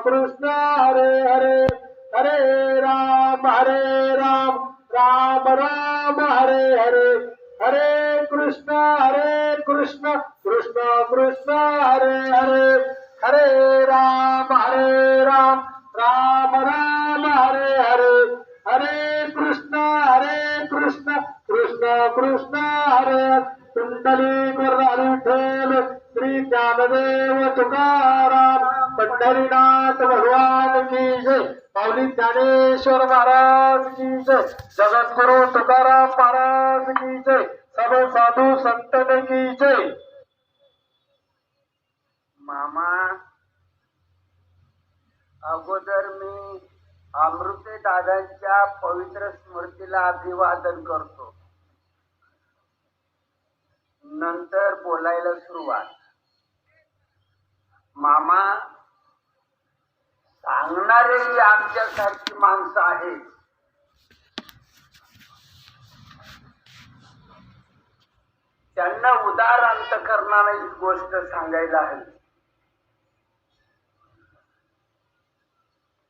कृष्ण हरे हरे हरे राम राम राम हरे हरे हरे कृष्ण कृष्ण कृष्ण हरे हरे हरे राम राम राम हरे हरे हरे कृष्ण कृष्ण कृष्ण हरे कुंडलीकर विठ्ठल श्री ज्ञानदेव तुकाराम पंढरीनाथ भगवान की जय माऊली ज्ञानेश्वर महाराज की जय जगद्गुरु तुकाराम महाराज की जय सब साधू संतन की जय। मामा अगोदर मी अमृते दादांच्या पवित्र स्मृतीला अभिवादन करतो, नंतर बोलायला सुरुवात। मामा, सांगणारे आमच्यासारखी माणसं आहेत, त्यांना उदार अंतकरणाने ही गोष्ट सांगायला हवी।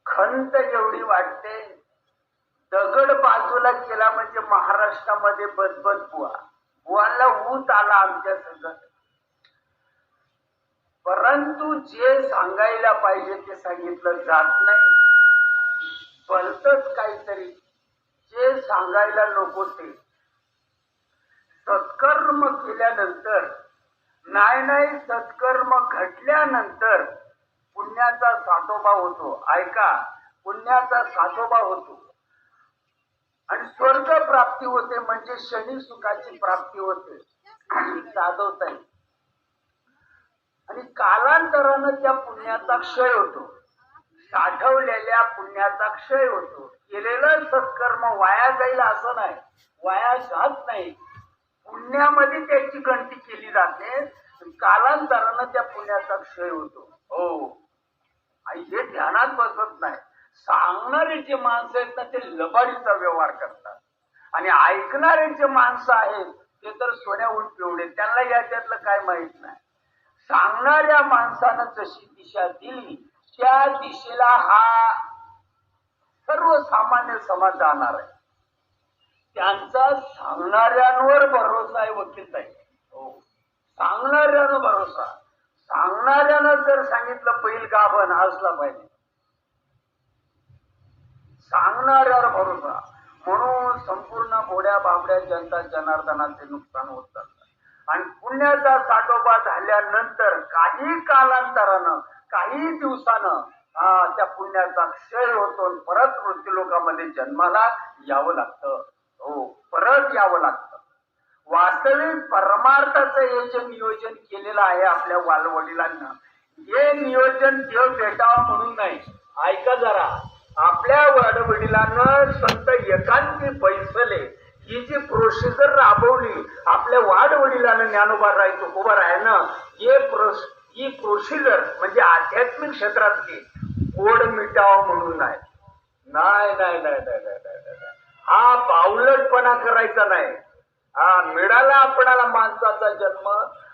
खंत एवढी वाटते, दगड बाजूला केला म्हणजे महाराष्ट्रामध्ये बदबद बुवाला ऊत आला आमच्या सगळं। परंतु जे सांगायला पाहिजे ते सांगितलं जात नाही, भलतच काहीतरी जे सांगायला नको ते। सत्कर्म केल्यानंतर नाही सत्कर्म घडल्यानंतर पुण्याचा साठोबा होतो। ऐका, पुण्याचा साठोबा होतो आणि स्वर्ग प्राप्ती होते, म्हणजे शनी सुखाची प्राप्ती होते साधवता येईल। आणि कालांतरानं त्या पुण्याचा क्षय होतो, साठवलेल्या पुण्याचा क्षय होतो। केलेलं सत्कर्म वाया जाईल असं नाही, वाया जात नाही, पुण्यामध्ये त्याची गणती केली जाते। कालांतरानं त्या पुण्याचा क्षय होतो। हो, आणि हे ध्यानात बसत नाही। सांगणारे जे माणसं आहेत ना ते लबाडीचा व्यवहार करतात, आणि ऐकणारे जे माणसं आहेत ते तर सोन्याहून पिवळे, त्यांना याच्यातलं काय माहित नाही। सांगणाऱ्या माणसानं जशी दिशा दिली त्या दिशेला हा सर्वसामान्य समाज जाणार आहे। त्यांचा सांगणाऱ्यांवर भरोसा आहे, वकील आहे। हो, सांगणाऱ्यानं भरोसा। सांगणाऱ्यानं जर सांगितलं बैल गाभण असला पाहिजे, सांगणाऱ्यावर भरोसा। म्हणून संपूर्ण भोड्या बाबड्या जनता जनार्दनाचे नुकसान होत चालतं। आणि पुण्याचा साठोबा झाल्यानंतर काही कालांतरानं, काही दिवसानं त्या पुण्याचा क्षय होतो, परत मृत्यूलोकामध्ये जन्माला यावं लागतं। हो, परत यावं लागतं। वास्तविक परमार्थाचं हे जे नियोजन केलेलं आहे आपल्या वालवडिलांना, हे नियोजन देव भेटावं म्हणून नाही। ऐका जरा, आपल्या वाडवडिलांना संत एकांती बैसले ही जी प्रोसिजर राबवली आपल्या वाडवडिलांना, ज्ञानोबा राय तुकोबा राय ना, ही प्रोसिजर म्हणजे आध्यात्मिक क्षेत्रातली ओढ मिटावं म्हणून नाही। नाही नाही नाही नाही नाही, हा बावलटपणा करायचा नाही। हा मिळाला आपणाला माणसाचा जन्म,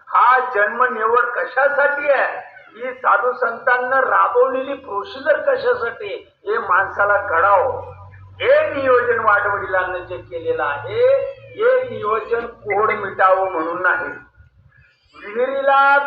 हा जन्म निवड कशासाठी आहे, ही साधू संतांना राबवलेली प्रोसिजर कशासाठी, हे माणसाला घडावं। हे नियोजन वाडवडिलांना जे केलेलं आहे, हे नियोजन कोड मिटावं म्हणून नाही, विहिरीला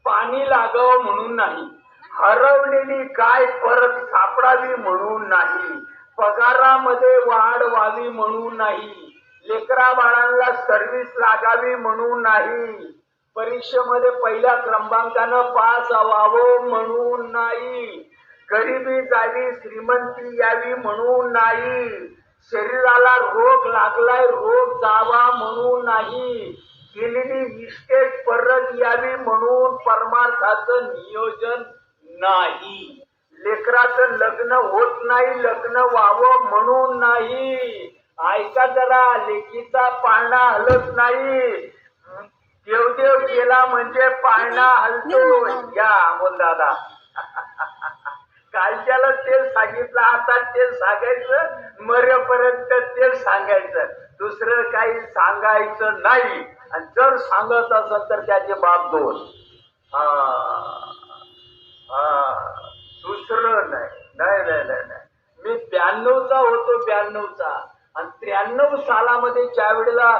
पाणी लागावं म्हणून नाही, हरवलेली गाय परत सापडावी म्हणून नाही, पगारामध्ये वाढ व्हावी म्हणून नाही, लेकरा बाळांना सर्व्हिस लागावी म्हणून नाही, परीक्षेमध्ये पहिल्या क्रमांकानं पास व्हावं म्हणून नाही, गरिबी जावी श्रीमंती यावी म्हणून नाही, शरीराला रोग लागलाय रोग जावा म्हणून नाही, केलेली इस्टेट परत यावी म्हणून परमार्थाचं नियोजन नाही, लेकराचं लग्न होत नाही लग्न व्हावं म्हणून नाही। ऐका जरा, लेकीचा पाळणा हलत नाही, देवदेव केला म्हणजे पाळणा हलतो। या बोल दादा, कालच्याला तेच सांगितलं, आता तेच सांगायचं, मरेपर्यंत तेच सांगायचं, दुसरं काही सांगायचं नाही। आणि जर सांगत असेल तर त्याचे बाप दोष, दुसरं 93चा. आणि 93 सालामध्ये ज्या वेळेला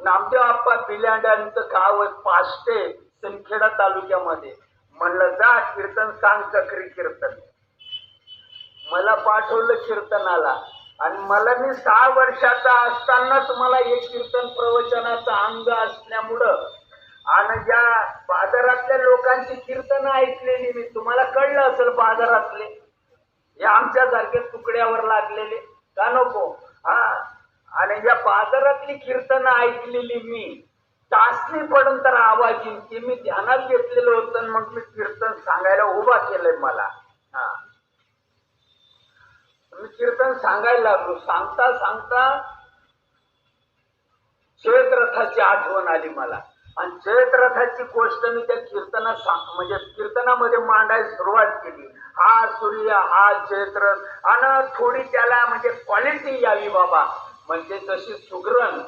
नामदेव आप्पा बिल्यांड्यांचं गाव पाष्टे सिंदखेडा तालुक्यामध्ये, म्हणलं जा कीर्तन सांग, चक्री कीर्तन. मला पाठवलं कीर्तनाला. आणि मला मी 6 वर्षाचा असतानाच मला एक कीर्तन प्रवचनाचं अंग असल्यामुळं आणि या बाजारातल्या लोकांची कीर्तन ऐकलेली मी. तुम्हाला कळलं असेल बाजारातले हे आमच्यासारखे तुकड्यावर लागलेले का नको. हा, आणि या बाजारातली कीर्तन ऐकलेली मी. तासली पडून तर आवाज येईल की मी ध्यानात घेतलेलं होतं. मग मी कीर्तन सांगायला उभा केलंय मला. हा, मी कीर्तन सांगायला लागलो. सांगता सांगता जयद्रथाची आठवण आली मला. आणि जयद्रथाची गोष्ट मी त्या कीर्तनात म्हणजे कीर्तनामध्ये मांडायला सुरुवात केली. हा सूर्य, हा जयद्रथ, आणि थोडी त्याला म्हणजे क्वालिटी यावी बाबा. म्हणजे तशी सुगरण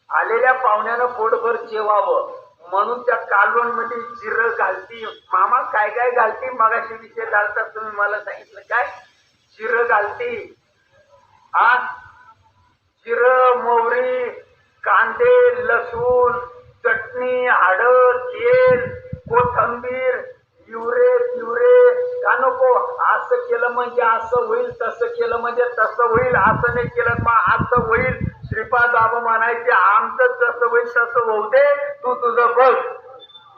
आलेल्या पाहुण्यानं पोटभर जेवावं म्हणून त्या कालवण मध्ये जिरं घालती. मामा काय काय घालती मगाशी विषय घालतात तुम्ही मला सांगितलं काय. जिरं घालती, हा जिरं, मोहरी, कांदे, लसूण, चटणी, हळद, तेल, कोथंबीर, युरे का नको. असं केलं म्हणजे असं होईल, तसं केलं म्हणजे तसं होईल, असं नाही केलं मग असं होईल. श्रीपाद बाबा म्हणायचे आमचं जसं होईल तसं होऊ दे, तू तुझं बघ.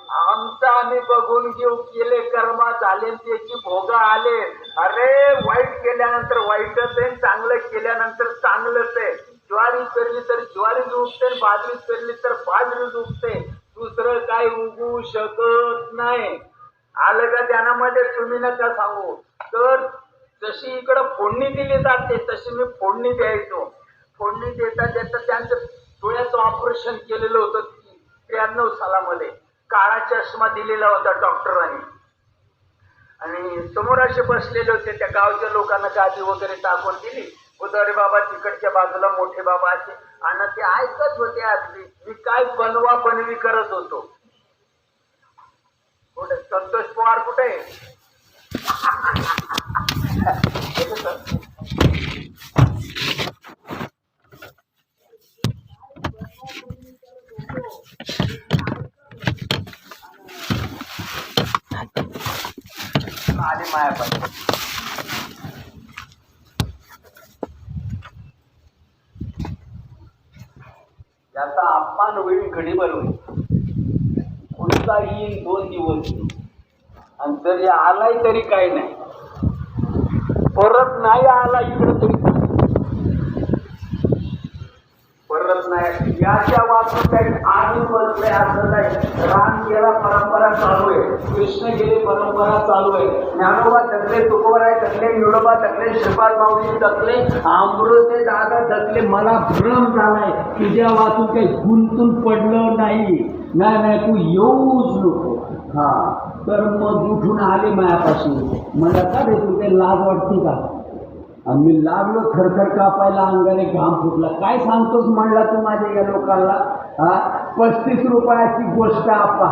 आमचं आम्ही बघून घेऊ. केले कर्मा झाले, त्याची भोग आले. अरे वाईट केल्यानंतर वाईटच आहे, चांगलं केल्यानंतर चांगलंच आहे. ज्वारी पेरली तर ज्वारीच उगते, बाजरी पेरली तर बाजरीच उगते. दुसरं काही उगू शकत नाही. आलं का ध्यानामध्ये. तुम्ही नका सांगू. तर जशी इकडं फोडणी दिली जाते तशी मी फोडणी द्यायचो. फोडणी देता देता त्यांचं डोळ्याचं ऑपरेशन केलेलं होतं 93 सालामध्ये. काळा चष्मा दिलेला होता डॉक्टरांनी. आणि समोर असे बसलेले होते. त्या गावच्या लोकांना गादी वगैरे टाकून दिली. उदारी बाबा तिकडच्या बाजूला, मोठे बाबा असे, आणि ते ऐकत होते. अगदी मी काय बनवा बनवी करत होतो. कुठे संतोष पवार कुठे आली मायापासून. याचा अपमान होईल, घडीभर होईल. पुढचा येईल 2 दिवस. आणि जरी आलाय तरी काही नाही. परत नाही आला इकडं तरी परत नाही. याच्या वाचून काही आम्ही बसले असं नाही. राम गेला परंपरा चालू आहे, कृष्ण गेले परंपरा चालू आहे. ज्ञानोबा थकले, तुकोबराय थकले, निवडोबा थकले, श्रीपाद माऊली थकले, अमृते दादा थकले. मला भ्रम झालाय. तुझ्या वाचून काही गुंतून पडलं नाही. नाही तू येऊच नको. हा, तर मग उठून आले मायापासून. मला का रे तू काही लाज वाटते का. मी लागलो थरथर कापायला, अंगाने घाम फुटला. काय सांगतोस म्हणला तू माझ्या या लोकांना. हा, 35 रुपयाची गोष्ट आपा.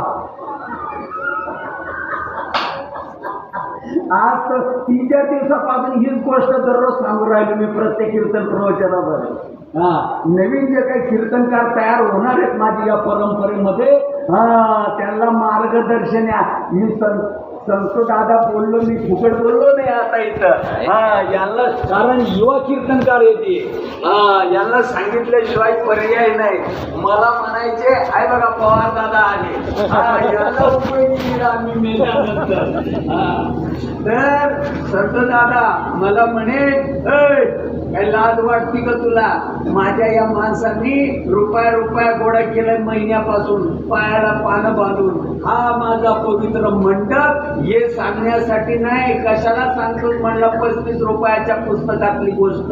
आज तर 3-4 दिवसापासून हीच गोष्ट दररोज सांगू राहिलो मी प्रत्येक कीर्तन प्रवचनामध्ये. हा, नवीन जे काही कीर्तनकार तयार होणार आहेत माझ्या या परंपरेमध्ये, हा, त्यांना मार्गदर्शन या. मी संतो दादा बोललो, मी फुकट बोललो नाही आता इथं. हा, यांना कारण युवा कीर्तनकार येते. हा, यांना सांगितल्याशिवाय पर्याय नाही. मला म्हणायचे आहे बघा पवार दादा आले. हा, यांना उपयोगी आम्ही मेल्यानंतर. तर संतो दादा मला म्हणे काही लाज वाटते का तुला. माझ्या या माणसांनी रुपया गोळा केलाय महिन्यापासून, पायाला पानं बांधून. हा माझा पवित्र मंडप हे सांगण्यासाठी नाही. कशाला सांगतो म्हणला 35 रुपयाच्या पुस्तकातली गोष्ट.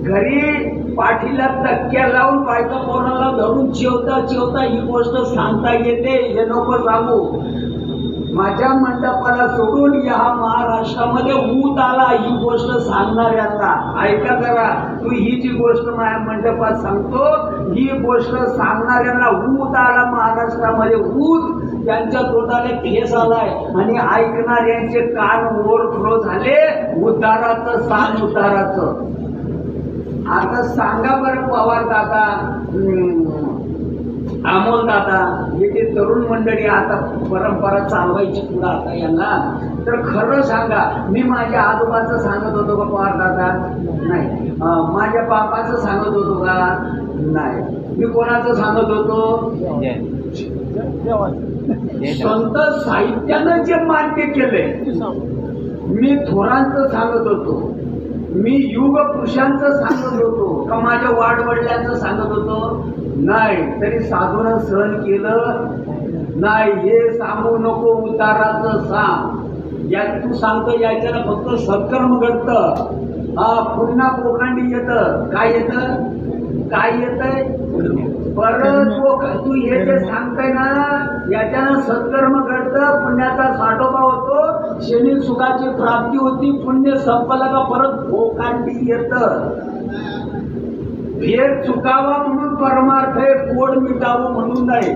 घरी पाठीला तक्क्या लावून बायका कोणाला धरून चिवता ही गोष्ट सांगता येते. हे नको सांगू. माझ्या मंडपाला सोडून या महाराष्ट्रामध्ये ऊत आला ही गोष्ट सांगणाऱ्यांना. ऐका जरा, तू ही जी गोष्ट माझ्या मंडपात सांगतो ही गोष्ट सांगणाऱ्यांना ऊत आला महाराष्ट्रामध्ये. ऊत त्यांच्या तोंडाने ठेस आलाय आणि ऐकणाऱ्यांचे कान ओव्हरफ्लो झाले. उताराचं सांग उताराचं. आता सांगा बरं पवार दादा, अमोल दादा, हे जे तरुण मंडळी आता परंपरा चालवायची पुढे आता यांना, तर खरं सांगा, मी माझ्या आजोबाचं सांगत होतो का पवार दादा? नाही. माझ्या बापाचं सांगत होतो का? नाही. मी कोणाचं सांगत होतो? संत साहित्यानं जे मान्य केलंय, मी थोरांचं सांगत होतो, मी युग पुरुषांचं सांगत होतो का माझ्या वाडवडिलांचं सांगत होतो? नाही. तरी साधूनं सहन केलं नाही. हे सांगू नको, उताराचं सांग. या तू सांगतो याच्यानं फक्त सत्कर्म घडतं. पुन्हा पोखंडी येतं. काय येतं? काय येतंय? परत तू हे जे सांगताय ना, याच्यानं सत्कर्म घडतं, पुण्याचा साठोबा होतो, शनी सुखाची प्राप्ती होती. पुण्य संपलं का परत पोकांडी येतं. फेर चुकावा म्हणून परमार्थ आहे, पोड मिटावं म्हणून नाही.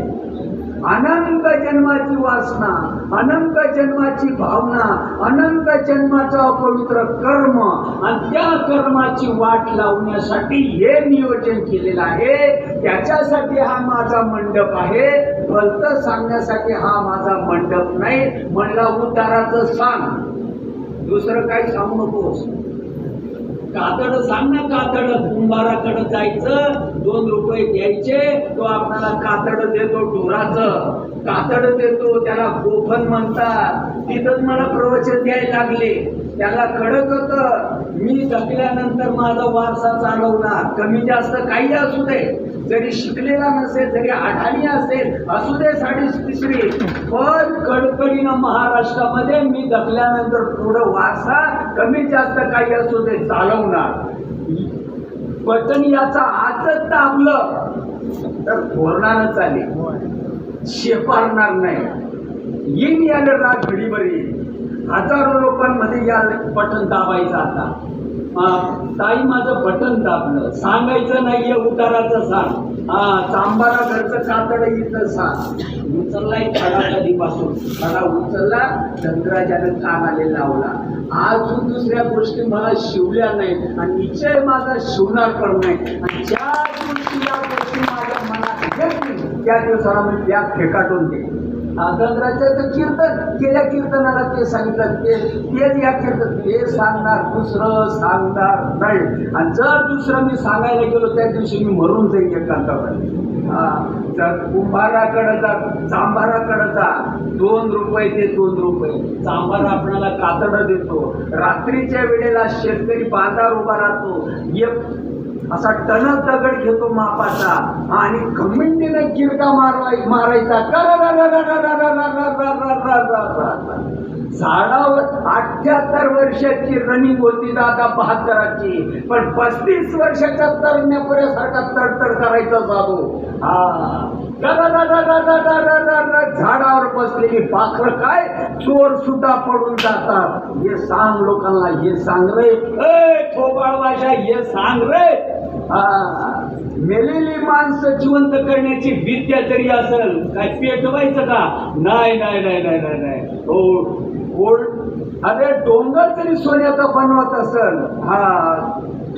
अनंत जन्माची वासना, अनंत जन्माची भावना, अनंत जन्माचा अपवित्र कर्म आणि त्या कर्माची वाट लावण्यासाठी हे नियोजन केलेलं आहे. त्याच्यासाठी हा माझा मंडप आहे. भलतं सांगण्यासाठी हा माझा मंडप नाही. म्हणला उताराचं सांग, दुसरं काही सांगू नकोस. कातड सांग ना, कातड. कुंभाराकडे जायचं, 2 रुपये द्यायचे, तो आपल्याला कातड देतो, ढोराचं कातड देतो, त्याला गोफन म्हणतात. तिथंच मला प्रवचन द्यायला लागले. त्याला कळत होतं मी जगल्यानंतर माझा वारसा चालवणार. कमी जास्त काही असू दे, जरी शिकलेला नसेल, जरी आढाणी असेल, असू दे 3.5, पण कडकडीनं महाराष्ट्रामध्ये मी जगल्यानंतर पुढं वारसा कमी जास्त काही असू दे चालवणार. बटन याचा आजच दाबलं तर धोरणानं चालेल, शेपारणार नाही. येईन याला राग घडीभरी. हजारो लोकांमध्ये या बटन दाबायचं. आता ताई माझं बटन दाबलं, सांगायचं नाहीये, उताराचं सांग. चांबारा घरचं कातड इथं सांग. उचललाय खडा कधीपासून, खडा उचलला, शंकराचार्य कानाले लावला. अजून दुसऱ्या गोष्टी मला शिवल्या नाहीत आणि निश्चय माझा शिवणार पण नाही. आणि ज्या गोष्टी या गोष्टी माझ्या मनात येतील त्या दिवसाला मी बॅग फेकाटून दे. गंधराचं कीर्तन केल्या कीर्तनाला ते सांगितलं, तेच या कीर्तन ते सांगणार, दुसरं सांगणार नाही. आणि जर दुसरं मी सांगायला गेलो त्या दिवशी मी मरून जाईल एकांतावर. जर कुंभाराकडे जा, चांभाराकडे जा, 2 रुपये ते 2 रुपये. चांभार आपल्याला कातडं देतो. रात्रीच्या वेळेला शेतकरी बाजार उभा राहतो, असा टणक दगड घेतो मापाचा आणि खमिंडीने किरका मारायचा. झाडावर 78 वर्षाची रनिंग होती दादा 72ची, पण 35 वर्षाच्या तरण्यापुऱ्यासारखा तडतड करायचा जातो. झाडावर बसलेली पाखरं काय चोर सुद्धा पडून जातात. हे सांग लोकांना, हे सांग रे थोबाळ भाषा, हे सांग रे. मेलेली माणसं जिवंत करण्याची विद्या तरी असेल, काय पेटवायचं का? नाही नाही नाही नाही नाही नाही. अरे डोंगर तरी सोन्याचा बनवत असेल,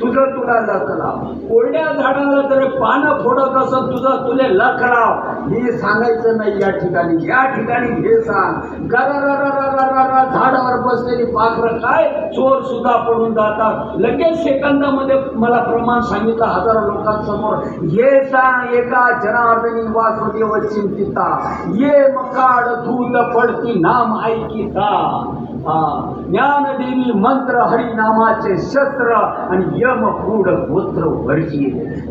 तुझं तुला लखराव. कोरड्या झाडाला जर पानं फोडत असत तुझं तुले लखराव. हे सांगायचं नाही या ठिकाणी. या ठिकाणी हे सांग. झाडावर बसलेली पाखरं काय चोर सुद्धा पडून जातात. लगेच सेकंदामध्ये मला प्रमाण सांगितलं हजारो लोकांसमोर. हे सांग एका जनार्दनी वासुदेव चिंतिता, ये मकाड दूत पडती नाम ऐकिता. ज्ञानदेवी मंत्र हरिनामाचे शस्त्र आणि यम फूड गोत्र वर्जी.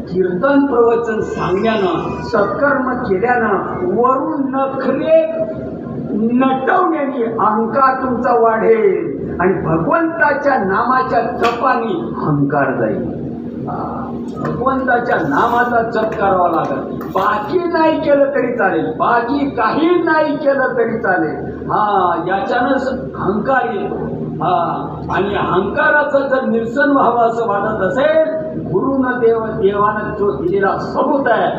कीर्तन प्रवचन सांगण्यानं, सत्कर्म केल्यानं, वरून नखरे नटवण्याने अहंकार तुमचा वाढेल आणि भगवंताच्या नामाच्या जपाने अहंकार जाईल. भगवंताच्या नामाचा जप करावा लागेल. बाकी नाही केलं तरी चालेल, बाकी काही नाही केलं तरी चालेल. याच्यानंच अहंकार येतो. आणि अहंकाराचं जर निरसन व्हावं असं वाटत असेल गुरुनं देवानं जो दिलेला सबूत आहे,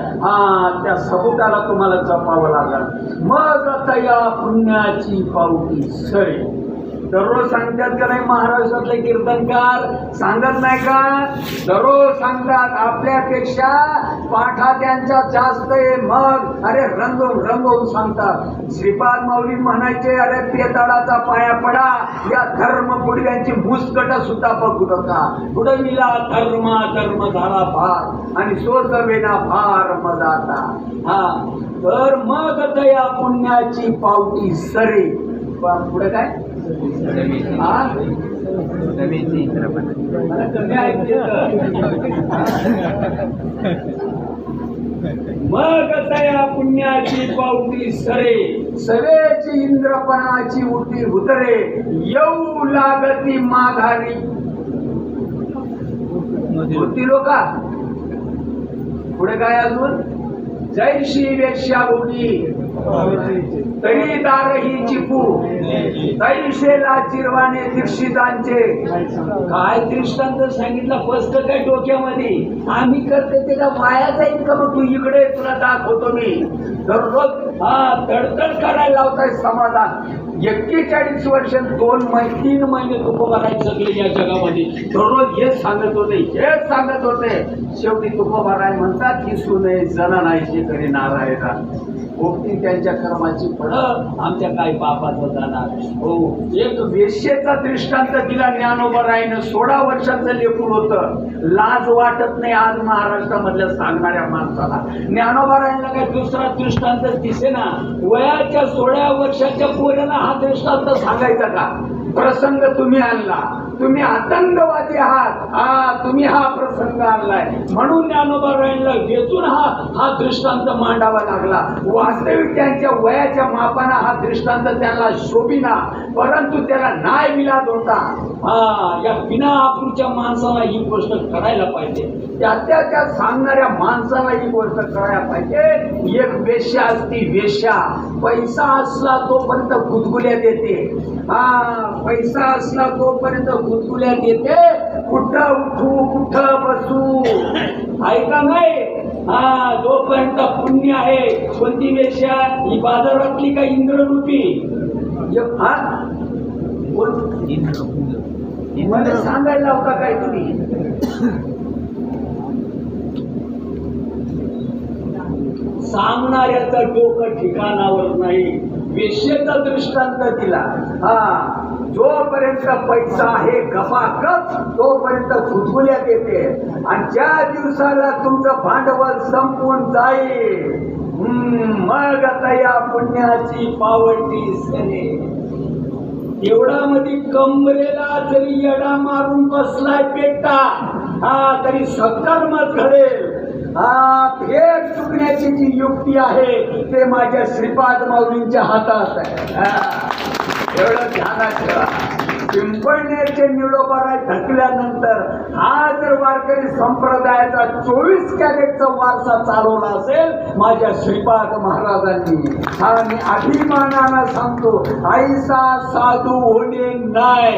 त्या सबूताला तुम्हाला जपावं लागेल. मग आता या पुण्याची पावती सरे. दररोज सांगतात का नाही महाराष्ट्रातले कीर्तनकार? सांगत नाही का? दररोज सांगतात. आपल्यापेक्षा पाठा त्यांच्या जास्त आहे. मग अरे रंगवून सांगतात. श्रीपाद माऊली म्हणायचे, अरे पेताळाचा पाया पडा, या धर्म पुढव्यांची मुस्कट सुद्धा बघू नका. पुढविला धर्म झाला भार आणि सोसवेना भार मजाता. तर मग दया पुण्याची पावती सरे. पुढे काय? मग तया पुण्याची पावती सरे, सरेची इंद्रपणाची उठी उतरे, येऊ लागती माघारी. होती लोका. पुढे काय अजून? जैशी वेश्या बोली तरी दारही चिपू, तैशेला चिरवाने दीक्षितांचे. काय दृष्टांत सांगितलं स्पष्ट काय डोक्यामध्ये? आम्ही करते ते का वाया जाईल का? मग तू इकडे, तुला दाखवतो मी. दररोज तडतड करायला लावताय समाधान. 41 वर्ष 3 महिने तुकोबाराय जगले या जगामध्ये. दररोज हेच सांगत होते. शेवटी तुकोबाराय म्हणतात की सुने जना नाहीशी तरी नारायणा. भोगती त्यांच्या कर्माची फळं, आमच्या काही पापाचं जाणार. हो, एक वेश्येचा दृष्टांत दिला ज्ञानोबारायनं. 16 वर्षाचं लेकूर होतं. लाज वाटत नाही आज महाराष्ट्रामधल्या सांगणाऱ्या माणसाला. ज्ञानोबारायला काही दुसरा दृष्टांत दिसे ना. वयाच्या 16 वर्षाच्या पोराला हा दृष्टांत सांगायचा का? प्रसंग तुम्ही आणला. तुम्ही आतंकवादी आहात. तुम्ही हा प्रसंग आणलाय म्हणून ज्ञानोबारायला वेचून हा दृष्टांत मांडावा लागला. वास्तविक त्यांच्या वयाच्या मापाना हा दृष्टांत त्यांना शोभिना, परंतु त्याला न्याय विलाद होता. या बिना आकृच्या माणसाला ही गोष्ट करायला पाहिजे. त्या सांगणाऱ्या माणसाला ही गोष्ट करायला पाहिजे. एक वेश्या असती. वेश्या पैसा असला तोपर्यंत गुदगुल्या देते. पैसा असला तोपर्यंत गुदगुल्या देते. कुठं उठू कुठं बसू ऐका नाही. जोपर्यंत पुण्य आहे. कोणती वेश्या? ही बाजारातली का इंद्ररूपी? मला सांगायला होता काय तुम्ही? सांगणाऱ्याचं डोकं ठिकाणावर नाही. वेश्येचा दृष्टांत दिला. जोपर्यंत पैसा आहे गपागप तोपर्यंत गुदगुल्या देते. आणि ज्या दिवसाला तुमचं भांडवल संपून जाईल मग आता या पुण्याची पावटी सने. एवढा मध्ये कमरेला जरी येडा मारून बसलाय पेटा तरी सत्कर्मच घडेल. फेर चुकण्याची जी युक्ती आहे ते माझ्या श्रीपाद माऊलींच्या हातात आहे. एवढं ध्यानात ठेवा. पिंपळनेरचे निळोबाराय धकल्यानंतर हा जर वारकरी संप्रदायाचा 24 कॅरेटचा वारसा चालवला असेल माझ्या श्रीपाद महाराजांनी. मी अभिमानानं सांगतो, ऐसा साधू होणे नाही.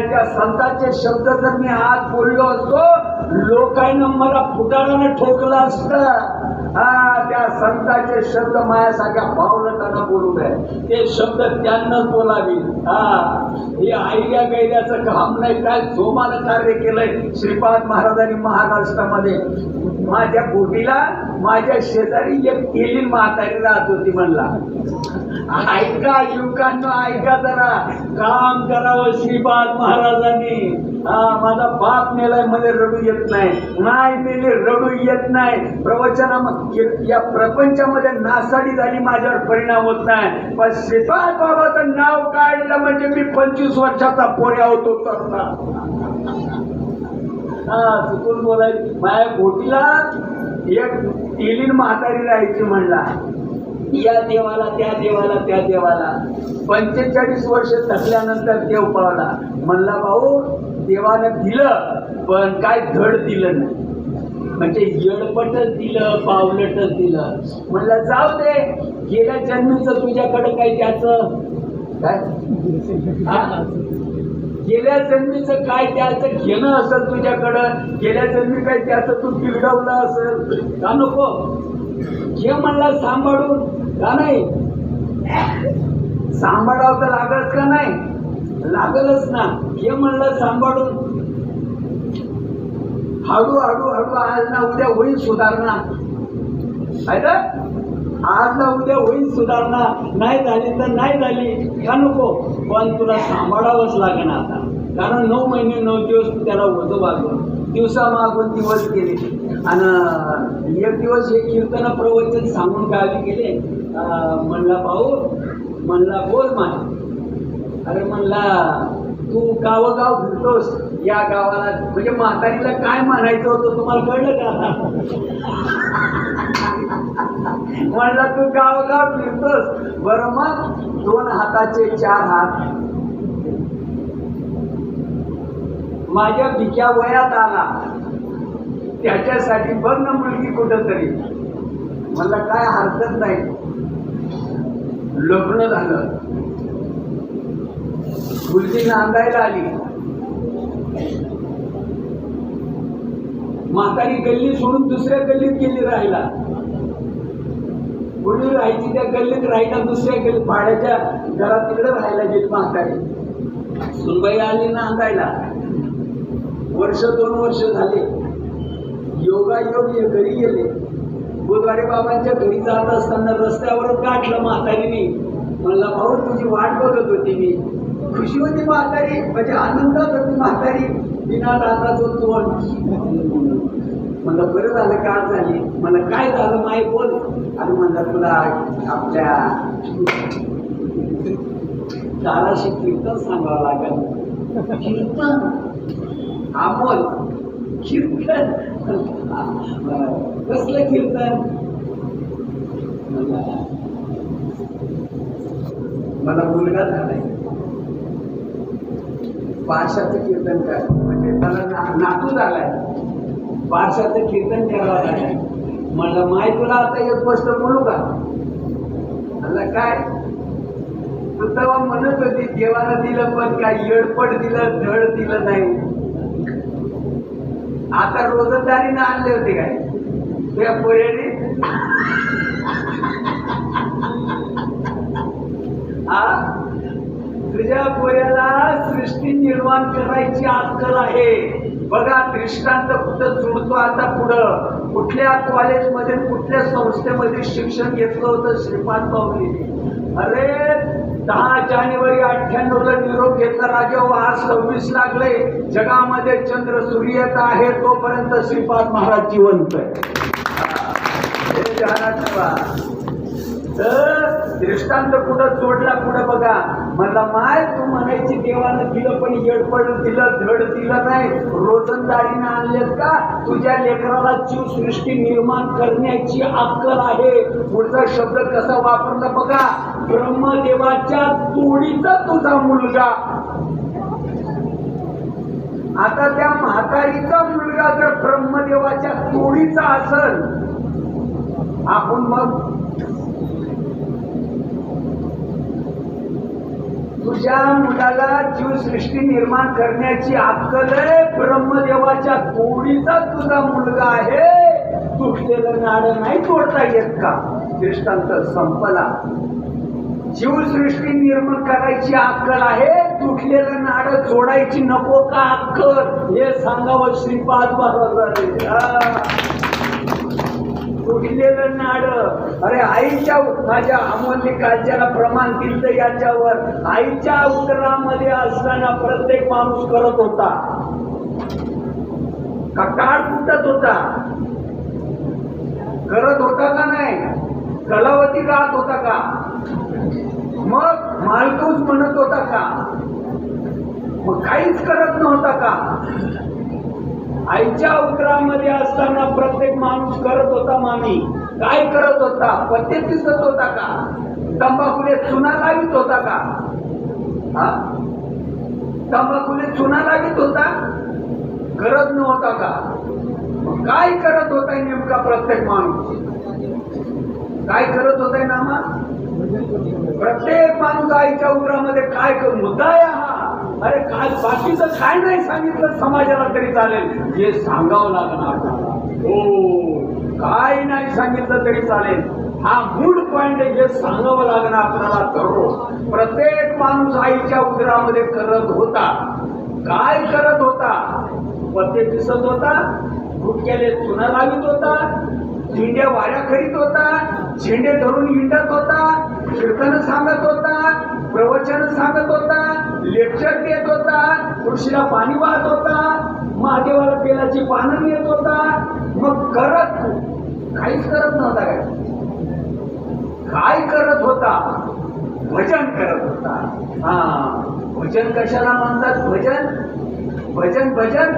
त्या संतांचे शब्द जर मी आज बोललो असतो लोकांना मला फुटाळानं ठोकलं असतं. त्या संतांचे शब्द माझ्यासारख्या पावलटानं बोलू नये. ते शब्द त्यांनाच बोलावी. हे आयड्या गैड्याचं काम नाही. काय जोमानं कार्य केलंय श्रीपाद महाराजांनी महाराष्ट्रामध्ये. माझ्या बोटीला माझ्या शेजारी एक केली म्हातारी राहत होती. म्हणला ऐका युवकांना, ऐका जरा. काम करावं श्रीपाद महाराजांनी. माझा बाप मेलाय मध्ये रडू येत नाही मेले रडू येत नाही. प्रवचना या प्रपंचामध्ये नासाडी झाली माझ्यावर परिणाम होत नाही. पण श्रीपाद बाबाचं नाव काढलं म्हणजे मी 25 वर्षाचा पोऱ्या होतो. चुकून बोलायचं. माझ्या बोटीला एक तेलीन म्हातारी राहायची. म्हणला या देवाला त्या देवाला 45 वर्ष थकल्यानंतर देव पावला. म्हणला भाऊ देवानं दिलं पण काय धड दिलं नाही. म्हणजे येडपटच दिलं, पावलटच दिलं. म्हणलं जाऊ दे, गेल्या जन्मीचं तुझ्याकडे काय त्याचं काय गेल्या जन्मीचं काय त्याचं घेणं असेल तुझ्याकडं, गेल्या जन्मी काय त्याचं तू बिघडवलं असेल का नको? घे म्हणला सांभाळून का नाही? सांभाळावं तर लागलच का नाही? लागलच ना. घे म्हणलं सांभाळून. हळूहळू आज ना उद्या होईल सुधारणा. आहे ना? आज ना उद्या होईल सुधारणा. नाही झाली तर नाही झाली का नको, पण तुला सांभाळावंच लागेल आता. कारण 9 महिने 9 दिवस तू त्याला होतं बाजून, दिवसामागून दिवस गेले. आणि एक दिवस हे कीर्तन प्रवचन सांगून गावी गेले. म्हणला भाऊ, म्हणला बोल माय. अरे म्हणला तू गावोगाव फिरतोस, या गावाला म्हणजे म्हातारीला काय म्हणायचं होतं तुम्हाला कळलं का? म्हणला तू गावोगाव फिरतोस, बरं मग 2 हाताचे 4 हात. माझ्या भिक्या वयात आला त्याच्यासाठी बघ ना मुलगी कुठं तरी. मला काय हरकत नाही. लग्न झालं, मुलगी नांदायला आली. म्हातारी गल्ली सोडून दुसऱ्या गल्लीत गेली राहायला. कोणी राहायची त्या गल्लीत राहायला, दुसऱ्या गल्लीत भाड्याच्या घरात तिकडे राहायला गेली म्हातारी. सुनबाई आली नांदायला. वर्ष 2 वर्ष झाले. योगायोग घरी गेले. बुधवारी बाबांच्या घरी जात असताना रस्त्यावरच गाठलं म्हातारीने. म्हणला भाऊ तुझी वाट बघत होती मी. खुशी होती म्हातारी, म्हणजे आनंदात होती म्हातारी. बिना दाताचं तोंड. म्हणलं बरं झालं का झाली? मला काय झालं माय बोल. आणि म्हणलं तुला आपल्या दाराशी कीर्तन सांगावं लागेल. कीर्तन अमोल कीर्तन, कसलं कीर्तन? मला मुलगा झालाय, बारशाचं कीर्तन कर. म्हणजे मला नातू झालाय, बारशाचं कीर्तन करावं लागेल. म्हणलं माय तुला आता एक गोष्ट बोलू का? म्हणलं काय? तू तेव्हा म्हणत होती देवाला दिलं पण काय येडपट दिलं, धड दिलं नाही. आता रोजंदारीनं आणले होते काय त्या पोऱ्याने? तुझ्या पोऱ्याला सृष्टी निर्माण करायची अक्कल आहे. बघा दृष्टांत कुठं जुळतो आता पुढं. कुठल्या कॉलेजमध्ये कुठल्या संस्थेमध्ये शिक्षण घेतलं होतं श्रीपाद पावलीने? अरे 10 जानेवारी 98ला निरोप घेतला राजा, आज 26 लागले. जगामध्ये चंद्र सूर्यता आहे तोपर्यंत श्रीपाद महाराज जिवंत आहे. तर दृष्टांत कुठं जोडला पुढं बघा. म्हणला माय तू म्हणायची देवानं दिलं पण येडपड दिलं, धड दिलं नाही. रोजंदारीनं आणलेत का? तुझ्या लेकराला जीव सृष्टी निर्माण करण्याची अक्कल आहे. पुढचा शब्द कसा वापरला बघा. ब्रह्मदेवाच्या तोडीचा तुझा मुलगा. आता त्या म्हातारीचा मुलगा जर ब्रह्मदेवाच्या तोडीचा असेल, आपण मग तुझ्या मुलाला जीवसृष्टी निर्माण करण्याची अक्कल आहे. ब्रह्मदेवाच्या तोडीचा तुझा मुलगा आहे. तुटलेलं नाडं नाही तोडता येत का? दृष्टांत संपला. जीवसृष्टी निर्माण करायची अक्कल आहे, तुटलेलं नाडं जोडायची नको का अक्कल? हे सांगावं श्रीपाद महाराजांनी. तुटलेलं नाडं. अरे आईच्या, माझ्या अमोलने कालच्याला प्रमाण दिलं याच्यावर. आईच्या उदरामध्ये असताना प्रत्येक माणूस करत होता का? काळ फुटत होता. करत होता का नाही? कलावती राहत होता का? मग मालकूस म्हणत होता का? मग काहीच करत नव्हता का? आईच्या उदरामध्ये असताना प्रत्येक माणूस करत होता. मामी काय करत होता? पत्ते दिसत होता का? तंबाखूने चुना लावित होता का? तंबाखूने चुना लावित होता? करत नव्हता का? काय करत होता नेमका प्रत्येक माणूस? काय करत होता नामा? प्रत्येक माणूस आईच्या उदरामध्ये काय कर मुद्दा आहे हा. अरे काय बाकीचं काय नाही सांगितलं समाजाला तरी चालेल, हे सांगावं लागणार आपल्याला. हो, काय नाही सांगितलं तरी चालेल, हा मूड पॉइंट हे सांगावं लागणार आपल्याला. दररोज प्रत्येक माणूस आईच्या उदरामध्ये करत होता. काय करत होता? पत्ते दिसत होता, गुटक्याले चुना लावित होता, झेंड्या वाऱ्या करीत होता, झेंडे धरून हिंडत होता, कीर्तन सांगत होता, प्रवचन सांगत होता, लेक्चर देत होता, तुळशीला पाणी वाहत होता, महादेवाला तेलाची पानं येत होता. मग करत काहीच करत नव्हता. काय करत होता? भजन करत होता. हा, भजन कशाला म्हणतात? भजन भजन.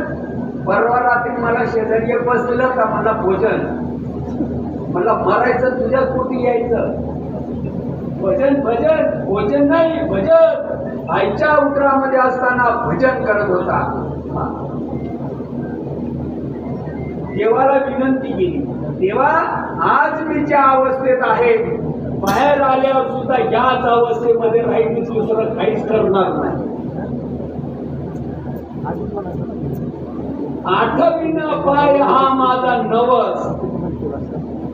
परवा रात्री मला शेजारी बसलेलं का, मला भोजन, मला मरायचं, तुझ्या पोटी यायचं. भजन भोजन नाही, भजन. आईच्या उदरामध्ये असताना भजन करत होता. देवाला विनंती केली, देवा आज मी ज्या अवस्थेत आहे, बाहेर आल्यावर सुद्धा याच अवस्थेमध्ये राहील, दुसरं काहीच करणार नाही. आठवीना पाय हा माझा नवस,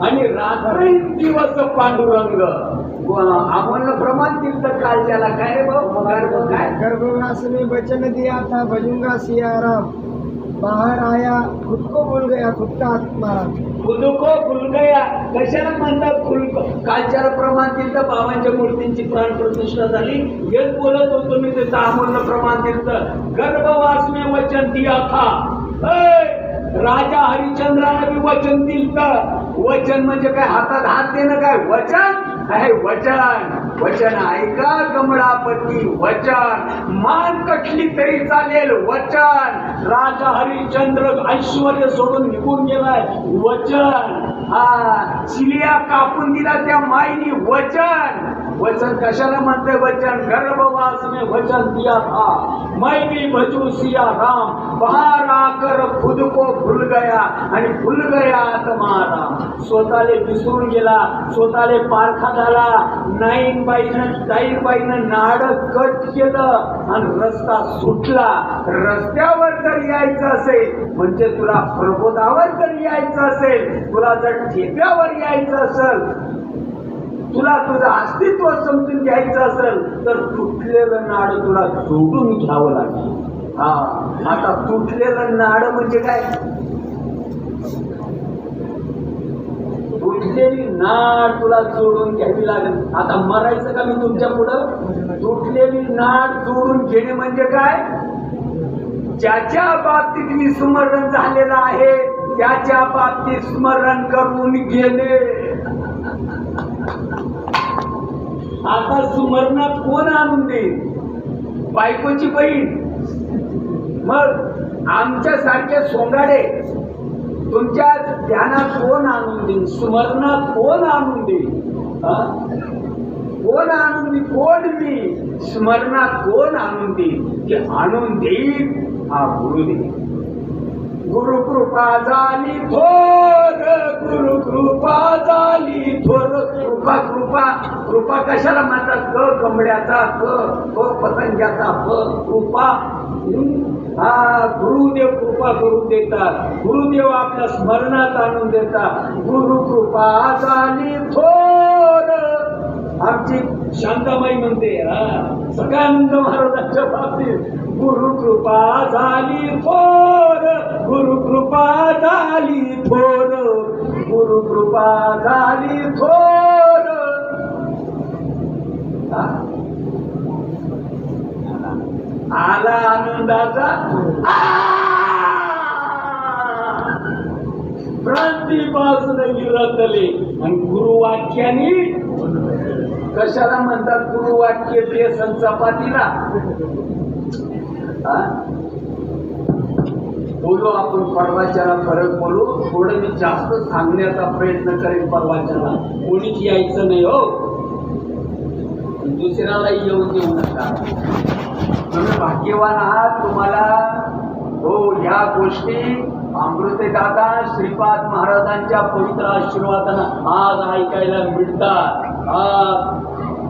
आणि रात्री दिवस पांडुरंग. आम्हाला प्रमाण दिलं तर कालच्याला काय रे भाऊ? काय गर्भवासिनी वचन दिया था भजूंगा सिया राम, बाहर आया खुद को भूल गया खुद का आत्मा. खुद को भूल गया कशाला म्हणतात? कालच्याला प्रमाण दिलं तर बाबांच्या मूर्तींची प्राण प्रतिष्ठा झाली. हेच बोलत होतो मी, त्याचं अमूल्य प्रमाण दिलं. गर्भवास में वचन दिया था. राजा हरिश्चंद्राने बी वचन दिलं. वचन म्हणजे काय? हातात हात देणं. काय वचन आहे? वचन ऐका कमळापती, वचन मान कटली तरी चालेल, वचन. राजा हरिश्चंद्र ऐश्वर्य सोडून निघून गेलाय, वचन. हा, शिलिया कापून दिला त्या माईनी, वचन. वचन कशाला म्हणते? वचन. गर्भवास में वचन दिया था, मैं भी भजू सिया राम, बाहर आकर खुद को भूल गया, आणि भूल गया तुम्हारा. स्वतःले विसरून गेला, स्वतःले पारखा झाला. ताईबाईनं नाड कट केलं आणि रस्ता सुटला. रस्त्यावर जर यायचं असेल, म्हणजे तुला प्रबोधावर जर यायचं असेल, तुला जर ठेप्यावर यायचं असेल, तुला तुझं अस्तित्व समजून घ्यायचं असेल, तर तुटलेलं नाड तुला जोडून घ्यावं लागेल. हा, आता तुटलेलं नाड म्हणजे काय? तुटलेली नाड तुला जोडून घ्यावी लागेल. आता मरायचं का मी तुमच्या पुढं? तुटलेली नाड जोडून घेणे म्हणजे काय? ज्याच्या बाबतीत विस्मरण झालेलं आहे, त्याच्या बाबतीत स्मरण करून घेणे. आता सुमरणात कोण आणून देईल? बायकोची बहीण. मग आमच्या सारखे सोंगाडे तुमच्या ध्यानात कोण आणून देईल? सुमरणात कोण आणून देईल? कोण आणून देईल? कोण मी? स्मरणात कोण आणून देईल? की आणून देईल हा गुरुदेव. गुरु कृपा झाली थोर, गुरु कृपा झाली थोर. कृपा कृपा कृपा कशाला म्हणतात? क कमड्याचा क पतंगाचा प, कृपा. हा, गुरुदेव कृपा करून देतात, गुरुदेव आपल्या स्मरणात आणून देतात. गुरु कृपा झाली थोर. आमची शांताबाई म्हणते, सगळ्यानंद महाराजांच्या बाबतीत गुरु कृपा झाली थोर, गुरु कृपा झाली थोर, गुरु कृपा झाली थोर. आला आनंदाचा प्रतिपासून रतले. आणि गुरुवाक्यानी कशाला म्हणतात? गुरुवाक्य बेसन चपातीला. बोलू आपण परवाच्याला, फरक बोलू. थोडं मी जास्त सांगण्याचा प्रयत्न करेन परवाच्याला. कोणीच यायचं नाही हो, दुसऱ्याला येऊन देऊ नका. तुम्ही भाग्यवान आहात. तुम्हाला हो ह्या गोष्टी अमृते दादा श्रीपाद महाराजांच्या पवित्र आशीर्वादानं आज ऐकायला मिळतात.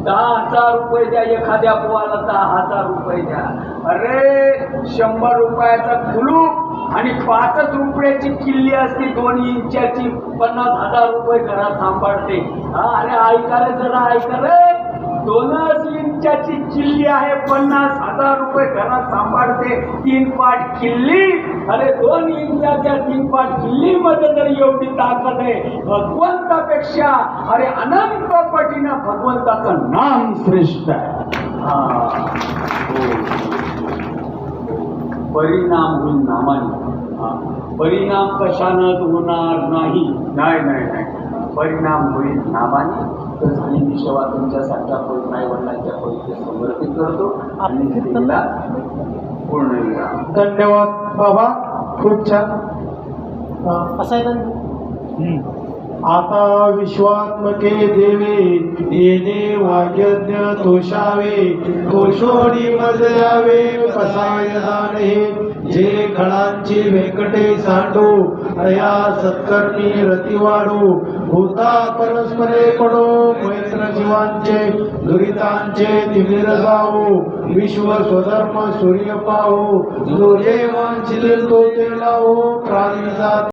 10,000 रुपये द्या, एखाद्या पोवाला 10,000 रुपये द्या. अरे 100 रुपयाचा कुलूप आणि 5 रुपयाची किल्ली असते 2 इंचाची 50,000 रुपये घरात सांभाळते. अरे ऐका रे जरा ऐका रे, 2 इंचाची किल्ली आहे 50,000 रुपये घरात सांभाळते. 3 पाट किल्ली, अरे 2 इंचाच्या 3 पाट किल्ली मध्ये जर एवढी ताकद आहे भगवंतापेक्षा, अरे अनंत पटीनं भगवंताचं नाम श्रेष्ठ आहे. परिणाम होईल नामाने. परिणाम कशानंच होणार नाही. नाही नाही नाही, परिणाम होईल नामाने. तर झालेली सेवा तुमच्यासारख्या आई वडिलांच्या पवित्र समर्पित करतो आणि सेवेला पूर्ण विराम. धन्यवाद बाबा, खूप छान. असं आहे ना. आता विश्वात्मके देवे येणे वाग्यज्ञ तोषावे, तोषोडी मजयावे कसाय दाणे, जे खळांची व्यंकटे सांडो तया सत्कर्मी रती वाढो, भूता परस्परे पडो मैत्र जीवांचे दुरितांचे तिमिर जावो, विश्व स्वधर्म सूर्य पाहो, जो जे वांछिले तो ते लावो, प्राणी जात